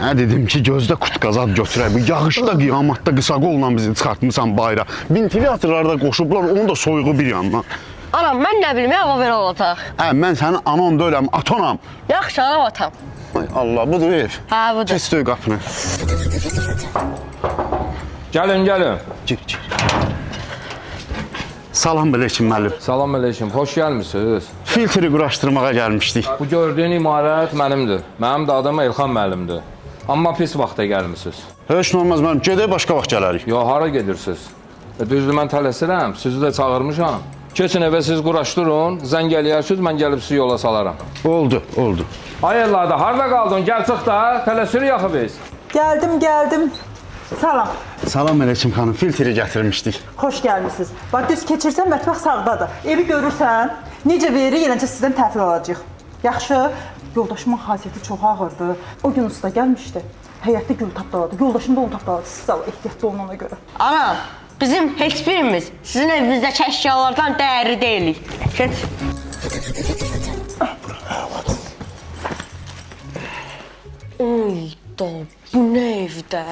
Hə dedim ki, gözdə qutqazad götürək. Yağışda, qiyamatda qısa qolla bizi çıxartmısan bayra. Ventilatorlarda qoşublar, onun da soyuğu bir yandan. Anam, mən nə bilim, hava belə olacaq. Hə, mən sənin anan deyiləm, atonam. Yaxşı, anam atam. Ay Allah, budur ev. Hə, budur. Keç döy qapını. Gəlin, gəlin. Gir. Salam əleykum müəllim. Salam əleykum, xoş gəlmisiniz. Filtri quraşdırmağa gəlmişdik. Bu gördüyün imarət mənimdir. Mənim də adım Elxan müəllimdir. Amma pis vaxta gəlmisiniz. Heç nə olmaz müəllim, gedək başqa vaxt gələrik. Yo, hara gedirsiniz? Düzdür, mən tələsirəm, sizi də çağırmışam. Keçin evə siz quraşdırın, zəng eləyərsiniz, mən gəlib sizi yola salaram. Oldu. Ay Allah'da, harada qaldın? Gəl çıx da, tələsirik axı biz. Geldim. Salam. Salam əleykum xanım, filtri gətirmişdik. Xoş gəlmisiniz. Bax, düz keçirsən, mətbəx sağdadır. Evi görürsən, necə verir, yenəcə sizdən təhvil alacaq. Yaxşı, yoldaşımın xasiyyəti çox ağırdır. O gün usta gəlmişdi, həyətdə gül tapdaladı. Yoldaşım da onu tapdaladı, siz sağ ehtiyatlı olun ona görə. Anam, bizim heç birimiz sizin evinizdəki əşyalardan dəyərli deyilik. Keç. Bu nə evdə?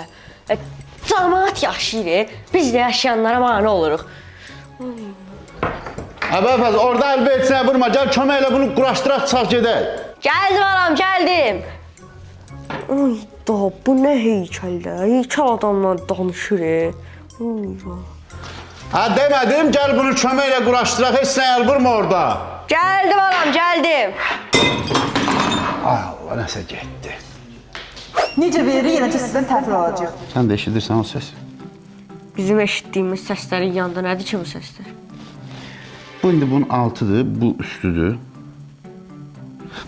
Cəmaat yaşayır, biz də yaşayanlara mane oluruq. Əbəfəz, orada əlbə etsinə vurma, gəl kömək elə bunu quraşdıraq, çıxaq gedək. Gəldim anam, gəldim. Ay da, bu nə heykəldir? Heykəl adamla danışır. Hə demədim, gəl bunu kömək elə quraşdıraq, heç nə əl vurma orada. Gəldim anam, gəldim. Ay Allah, nəsə getdi. Necə verir, yenəcə sizdən təhvil alacaq. Sən də eşidirsən o səsi? Bizim eşitdiyimiz səslərin yanında nədir ki bu səslər? Bu indi bunun altıdır, bu üstüdür.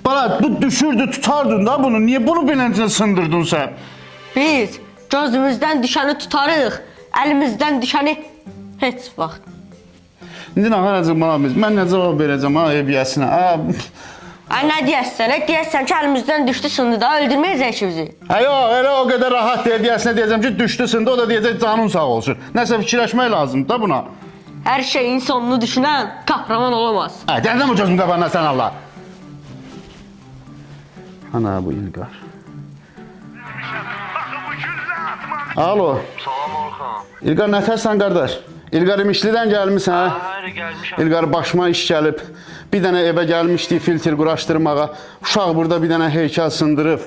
Bala, bu düşürdü, tutardın da bunu. Niye bunu beləncə sındırdın sən? Biz gözümüzdən düşəni tutarıq, əlimizdən düşəni heç vaxt. İndi nə qaracaq bana biz? Mən nə cavab verəcəm ha ev yəsinə? Nə deyəsən ki, əlimizdən düşdü sındı da, öldürməyəcək ki bizi. Yox, elə o qədər rahat deyil, deyəsinə deyəcəm ki, düşdü sındı, o da deyəcək canın sağ olsun. Nəsə fikirləşmək lazımdır da buna. Hər şeyin sonunu düşünən kahraman olamaz. Gəldən bu gözümdə bana sən Allah. Ana bu İlqar. Alo. Salam Orxan. İlqar nətərsən qardaş? İlqar İmişlidən gəlmişsən, hə? Hayır, gəlmişəm. İlqar başıma iş gəlib. Bir dənə evə gəlmişdik filtr quraşdırmağa. Uşaq burada bir dənə heykəl sındırıb.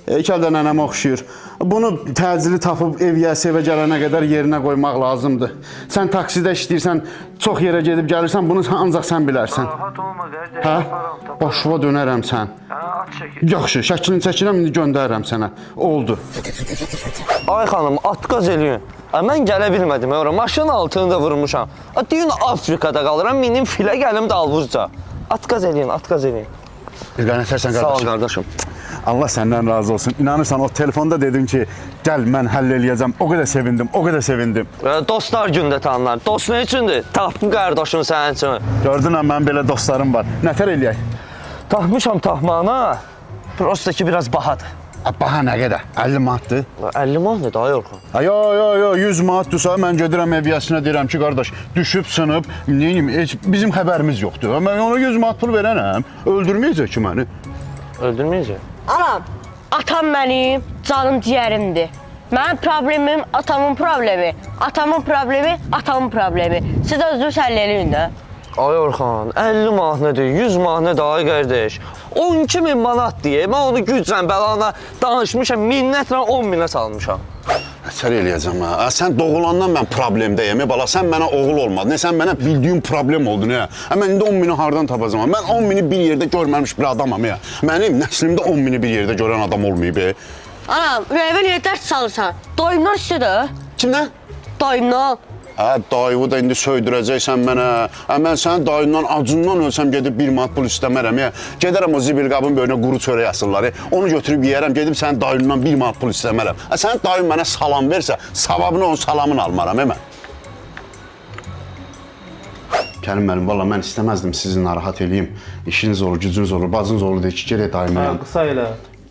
Heykəl də nənəmə oxşuyur. Bunu təcili tapıb ev yəsi evə gələnə qədər yerinə qoymaq lazımdır. Sən taksidə işləyirsən, çox yerə gedib gəlirsən, bunu ancaq sən bilərsən. Rahat olma, qardaş. Hə? Başıva dönərəm sən. At çəkil. Yaxşı, şəklini çəkirəm, indi göndərirəm sənə. Oldu. Ay xanım, atqaz eləyin. Mən gələ bilmədim, maşının altını da vurmuşam. Deyin Afrikada qalıram, minim filə gəlim dalvurca. Atqaz eləyin, atqaz eləyin. İlqar nətərsən qardaş? Sağ ol qardaşım. Allah səndən razı olsun. İnanırsan o telefonda dedim ki, gəl mən həll eləyəcəm. O qədər sevindim, o qədər sevindim. Dostlar gündə tanınar. Dost nə üçündür? Tapdım qardaşım sənin üçün. Gördün ha, mənim belə dostlarım var. Nətər eləyək? Taxmışam taxmağına. Prosta ki, biraz bahadır. Baha nə qədər? 50 manatdır. 50 manat nədir, ay Orxan? Yo, 100 manatdırsa mən gedirəm ev yəsinə deyirəm ki, qardaş, düşüb, sınıb, neyim, bizim xəbərimiz yoxdur. Mən ona 100 manat pul verənəm, öldürməyəcək ki məni. Öldürməyəcək. Anam, atam mənim canım ciyərimdir. Mənim problemim atamın problemi, atamın problemi atamın problemi. Siz özünüz həll eləyin də. Ay Orxan, 50 manat nədir, 100 manat nədir, ay qardaş? 12.000 manat deyə, mən onu güclə, bəlana danışmışam, minnətlə 10.000-ə salmışam. Sər eləyəcəm ha. Sən doğulandan mən problemdəyəm, bala, sən mənə oğul olmadın. Sən mənə bildiyin problem oldu, nə? Mən indi 10.000-i hardan tapacam? Mən 10.000-i bir yerdə görməmiş bir adamam, ya. Mənim nəslimdə 10.000-i bir yerdə görən adam olmayıb, Anam, ürəyimə niyə dərs salırsan? Dayımdan istədir. Kimdən? Dayımdan. Dayıvı da indi söydürəcəksən mənə. Mən sənin dayından, acından ölsəm gedib 1 manat pul istəmərəm, ya. Gedərəm o zibil qabın böyünə quru çörək asırlar, onu götürüb yeyərəm, gedib sənin dayından 1 manat pul istəmərəm. Sənin dayın mənə salam versə, savabını onun salamını almaram, mən. Kərim müəllim, valla mən istəməzdim sizi narahat eləyim. İşiniz olur, gücünüz olur, bacınız olur deyir ki, gedək dayımaya. Qısa elə.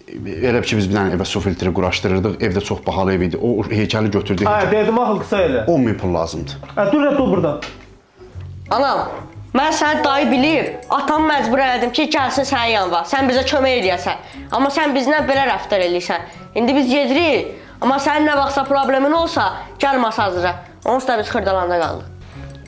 Elə ki, biz bir dənə evə su filtri quraşdırırdıq, evdə çox bahalı ev idi. O heykəli götürdük. Dedim axı qısa elə. 10.000 pul lazımdır. Dur buradan. Anam, mən səni dayı bilib, atamı məcbur elədim ki, gəlsin sənin yanına, sən bizə kömək eləyəsən. Amma sən bizlə belə rəftar eləyirsən. İndi biz gedirik. Amma sənin nə vaxtsa problemin olsa, gəl masajıra. Onsuz da biz xırdalanda qaldıq.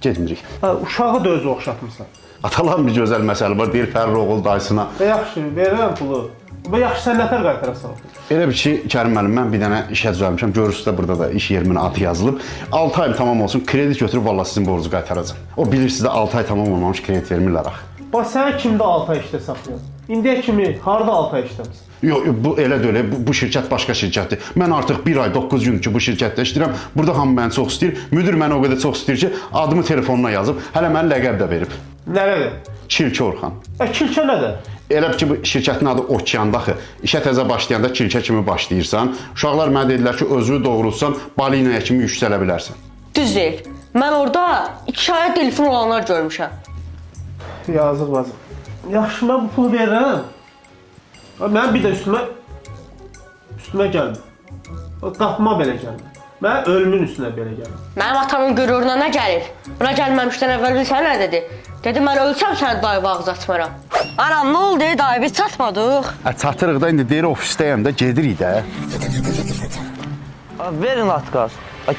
Getmirik. Uşağı da özü oxşatmısan. Atalan bir gözəl məsələ var. Deyir Fərri oğul dayısına. Yaxşı, verirəm pulu. Və yaxşı sən nətər qaytarasan? Elə bir ki, Kərim müəllim, mən bir dənə işə düzəlmişəm. Görürsünüz də burada da iş yerimin adı yazılıb. 6 ay tamam olsun, kredi götürüb valla sizin borcunuzu qaytaracağam. O bilirsiniz də 6 ay tamam olmamış kredi vermirlər axı. Bax sən kimdə 6 ay işdə saxlayırsan? İndiyə kimi harda 6 ay işləmisən? Yox, bu elə deyil. Bu şirkət başqa şirkətdir. Mən artıq 1 ay 9 gündür ki, bu şirkətdə işləyirəm. Burada hamı məni çox istəyir. Müdir məni o qədər çox istəyir ki, adımı telefonuna yazıb, hələ mənə ləqəb də verib. Nədir? Çilki Orxan. Kilkə nədir? Elə ki, bu şirkətin adı Okeandaxı. İşə təzə başlayanda kilkə kimi başlayırsan. Uşaqlar mənə dedilər ki, özünü doğrultsan, balinaya kimi yüksələ bilərsən. Düz deyil. Mən orada 2 aya telefon olanlar görmüşəm. Yazıq bacım. Yaxşı, mən bu pulu verirəm. Mən bir də üstümə gəlmir. Qapıma belə gəlmir. Mən ölümün üstünə belə gəlmir. Mənim atamın qüruruna nə gəlir? Buna gəlməmişdən əvvəl bilsən nə dedi? Dedi, mən ölsəm səni dayı ağız açmaram. Anam, nə oldu dayı, biz çatmadıq. Çatırıq da, indi deyir ofisdəyəm də, gedirik də. Verin atqaz.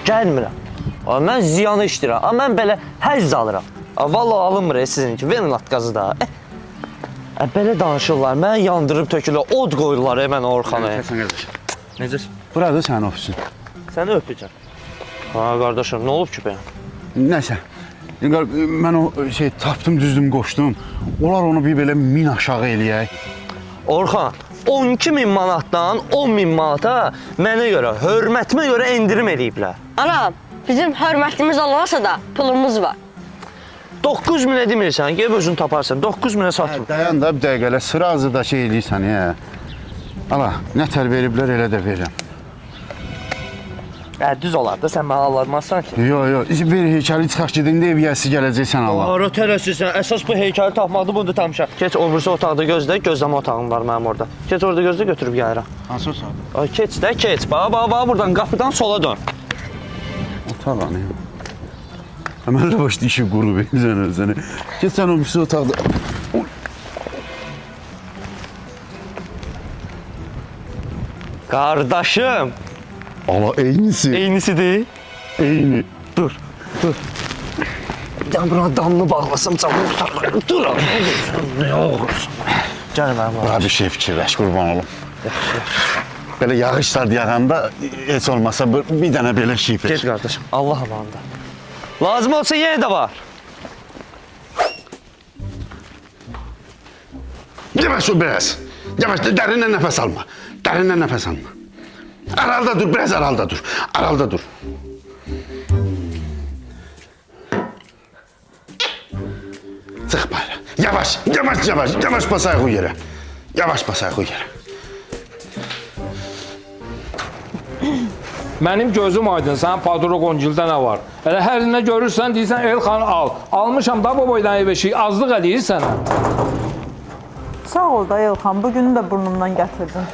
Gəlmirəm. Mən ziyanı işləyirəm. Mən belə həzz alıram. Vallahi alınmır sizinki. Verin atqazı da. Belə danışırlar. Mən yandırıb tökülür. Od qoyurlar mən Orxana. Həsən qardaş. Necə? Burada sənin ofisin. Səni öpəcəm. Qardaşım, nə olub ki bəyəm? Nəsə. Mən o tapdım, düzdüm, qoşdum. Onlar onu bir belə 1000 aşağı eləyək. Orxan, 12.000 manatdan 10.000 manata mənə görə, hörmətimə görə endirim eləyiblər. Anam, bizim hörmətimiz olmasa da pulumuz var. 9.000-ə demirsən, gəlib özün taparsan. 9.000-ə satma. Dayan da bir dəqiqələ, sırazı da şey eləyirsən, Ala, nətər veriblər, elə də verirəm. Düz olar da, sən mənə alırmazsan ki. Yox, ver heykəli çıxaq gedin də ev yəsi gələcəksən Allah. Ara tələsirsən, əsas bu heykəli tapmadı, bunu da tapmışam. Keç, o birisi otaqda gözlə, gözləmə otağım var mənim orada. Keç orada gözlə, götürüb gəlirəm. Hansı otaqda? Keç də, keç. Bax, buradan, qapıdan sola dön. Otaq anı. Həmən başda işi quru verirsən özünü. Keç sən o birisi otaqda. Qardaşım. Allah, eynisi. Eynisidir. Eyni. Dur. Bir dənə buna damını bağlasam, canını tutarlar. Dur, nə olursun. Gəl mənim oğlum. Bura bir şey fikirləş, qurban olum. Belə yağışlar yağanda, heç olmasa bir dənə belə şey fikir. Geç qardaşım, Allah amanında. Lazım olsa yenə də var. Yavaş ol biraz. Yavaş, dərindən nəfəs alma. Dərindən nəfəs alma. Aralda dur, biraz aralda dur. Aralda dur. Çıx bayra. Yavaş bas ayağı yerə. Yavaş bas ayağı yerə. Mənim gözüm aydın, sənin padro qoncildə nə var? Elə hər nə görürsən, deyirsən, Elxan al. Almışam da bu boydan ev eşiyi, azlıq eləyir sənə. Sağ ol da Elxan, bugünü də burnumdan gətirdin.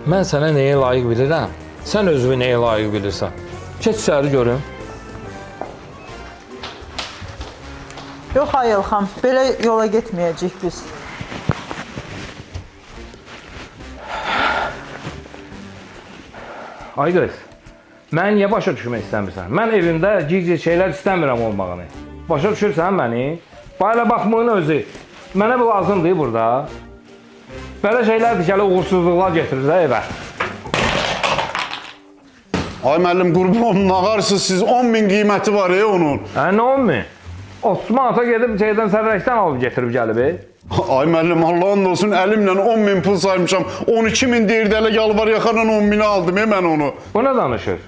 Mən sənə nəyə layiq bilirəm? Sən özünü nəyə layiq bilirsən? Keç içəri görüm. Yox ay Elxan, belə yola getməyəcəyik biz. Ay qız, mən niyə başa düşmək istəmirsən? Mən evimdə cici şeylər istəmirəm olmağını. Başa düşürsən məni? Bayla baxmığın özü. Mənə bu lazımdır burada. Belə şeylərdir ki, uğursuzluqlar getirir də evə. Ay müəllim, qurban olun, ağarsınız siz, 10.000 qiyməti var onun. Nə 10.000? 30 manata gedib şeydən sərrəkdən alıb getirib gəlib. Ay müəllim, Allah'ın olsun, əlimlə 10.000 pul saymışam. 12.000 deyirdi, elə yalvar yaxarla 10.000'i aldım mən onu. Bu nə danışır?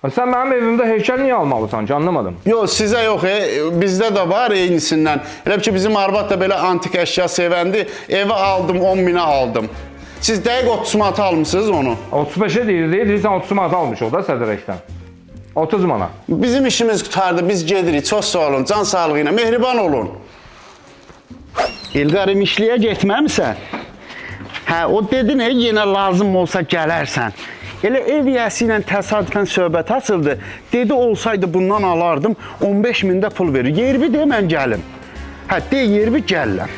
Sən mənim evimdə heykəl niyə almalısan ki, anlamadım. Yox, sizə yox, bizdə də var eynisindən. Elə ki, bizim arvad da belə antik əşya sevəndi, evi aldım, 10.000'e aldım. Siz dəqiq 30 manata almışsınız onu. 35'e deyirsən 30 manata almış o da sədrəkdən. 30 manat. Bizim işimiz qutardı, biz gedirik, çox sağ olun, can sağlığı ilə, mehriban olun. İlqarım, işliyə getməmisən? Hə, o dedin, yenə lazım olsa gələrsən. Elə ev yəsi ilə təsadüfən söhbət açıldı. Dedi, olsaydı bundan alardım, 15.000'də pul verir. Yerbi de, mən gəlim. Hə, de, yerbi gəlirəm.